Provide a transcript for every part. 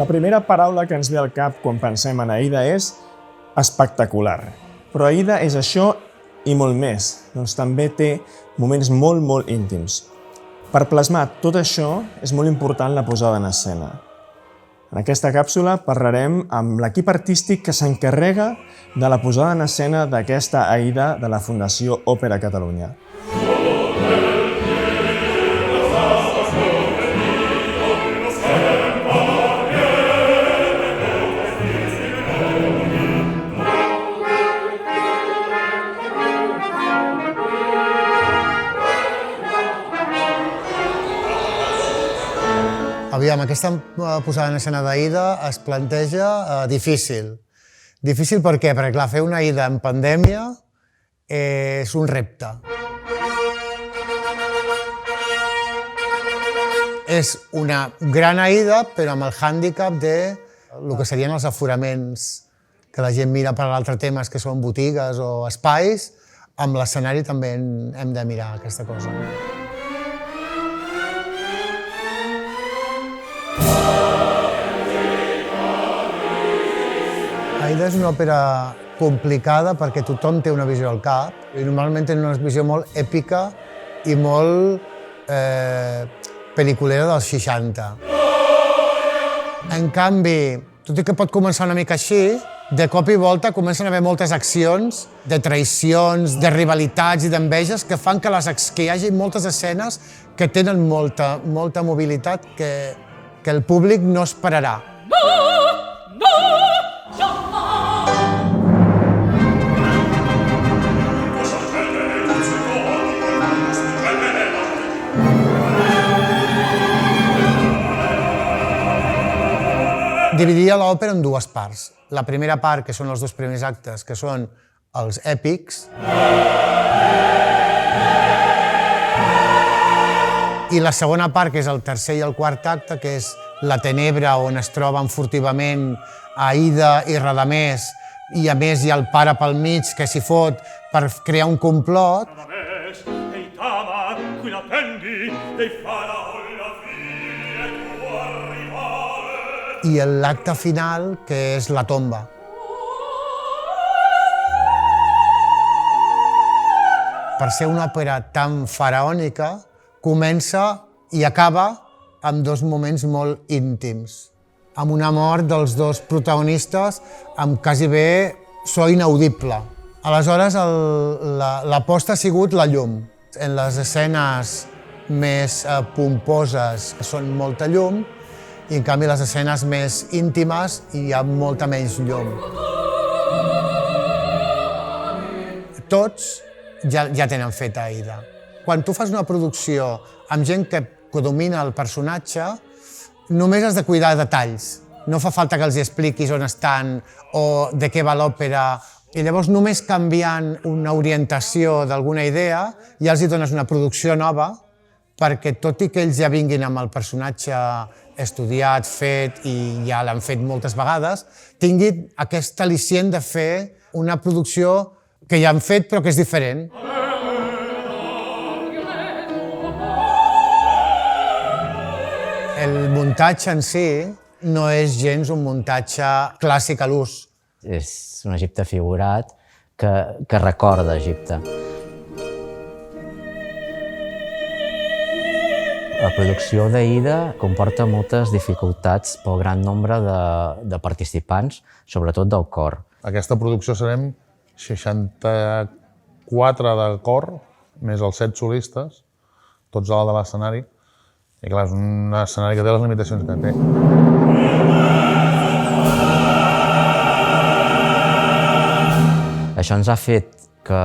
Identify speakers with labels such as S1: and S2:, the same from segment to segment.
S1: primera paraula que ens ve al cap quan pensem en Aida és espectacular. Però Aida és això i molt més, doncs també té moments molt íntims. Per plasmar tot això és molt important la posada en escena. En aquesta càpsula parlarem amb l'equip artístic que s'encarrega de la posada en escena d'aquesta Aida de la Fundació Òpera Catalunya.
S2: Aviam, aquesta posada en escena d'Aida es planteja difícil. Difícil per què? Perquè, clar, fer una Aida en pandèmia és un repte. És una gran Aida, però amb el hàndicap de el que serien els aforaments, que la gent mira per altres temes, que són botigues o espais. Amb l'escenari també hem de mirar aquesta cosa. Aida és una òpera complicada perquè tothom té una visió al cap i normalment té una visió molt èpica i molt pel·liculera dels 60. En canvi, tot i que pot començar una mica així, de cop i volta comencen a haver moltes accions de traïcions, de rivalitats i d'enveges que fan que hi hagi moltes escenes que tenen molta mobilitat que el públic no esperarà. Dividiria l'òpera en dues parts. La primera part, que són els dos primers actes, que són els èpics, i la segona part, que és el tercer i el quart acte, que és la tenebra on es troben furtivament Aida i Radamés, i a més hi ha el pare pel mig que s'hi fot per crear un complot. I l'acte final, que és la tomba. Per ser una òpera tan faraònica, comença i acaba amb dos moments molt íntims, amb una mort dels dos protagonistes amb quasi bé so inaudible. Aleshores, l'aposta ha sigut la llum. En les escenes més pomposes són molta llum, i en canvi les escenes més íntimes hi ha molta menys llum. Tots ja tenen feta Aida. Quan tu fas una producció amb gent que domina el personatge, només has de cuidar detalls. No fa falta que els expliquis on estan o de què va l'òpera. I llavors només canviant una orientació d'alguna idea ja els dones una producció nova, perquè tot i que ells ja vinguin amb el personatge estudiat, fet, i ja l'han fet moltes vegades, tinguin aquest al·licient de fer una producció que ja han fet però que és diferent. El muntatge en si no és gens un muntatge clàssic a l'ús.
S3: És un Egipte figurat que recorda Egipte. La producció d'Aida comporta moltes dificultats pel gran nombre de participants, sobretot del cor.
S4: Aquesta producció serem 64 del cor, més els 7 solistes, tots a dalt de l'escenari. I clar, és un escenari que té les limitacions que té.
S3: Això ens ha fet que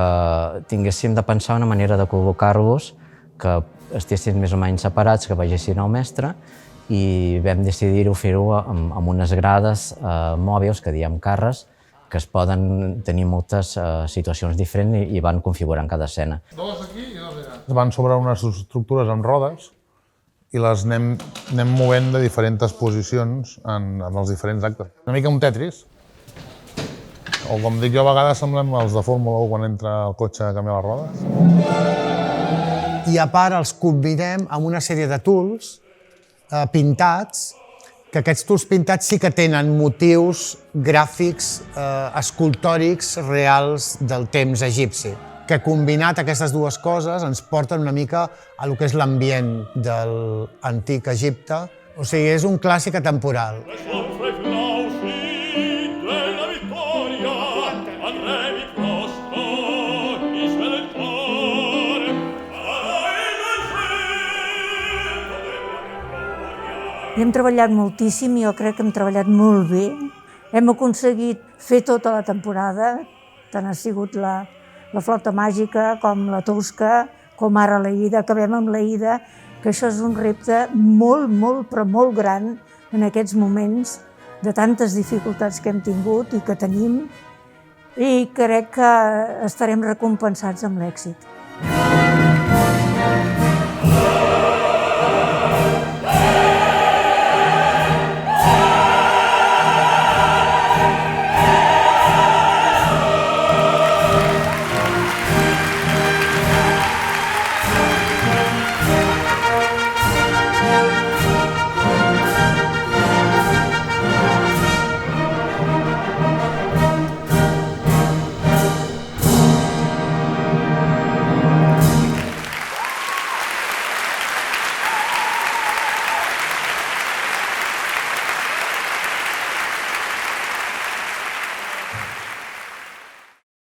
S3: tinguéssim de pensar una manera de col·locar-los que estiguessin més o menys separats, que vegessin el mestre, i vam decidir-ho fer-ho amb unes grades mòbils, que diem carres, que es poden tenir moltes situacions diferents i van configurant cada escena.
S4: Dos aquí i dos allà. Van sobre unes estructures amb rodes i les anem movent de diferents posicions en els diferents actes. Una mica un Tetris. O com dic jo, a vegades semblen els de Fórmula 1 quan entra el cotxe a canviar les rodes.
S2: I a part els combinem amb una sèrie de tools pintats que aquests turs pintats sí que tenen motius gràfics, escultòrics, reals del temps egipci, que combinat aquestes dues coses ens porten una mica a lo que és l'ambient de l'antic Egipte. O sigui, és un clàssic atemporal.
S5: Hem treballat moltíssim, jo crec que hem treballat molt bé. Hem aconseguit fer tota la temporada, tant ha sigut la Flota Màgica com la Tosca, com ara l'Aïda, acabem amb l'Aïda, que això és un repte molt, molt, però molt gran en aquests moments de tantes dificultats que hem tingut i que tenim, i crec que estarem recompensats amb l'èxit.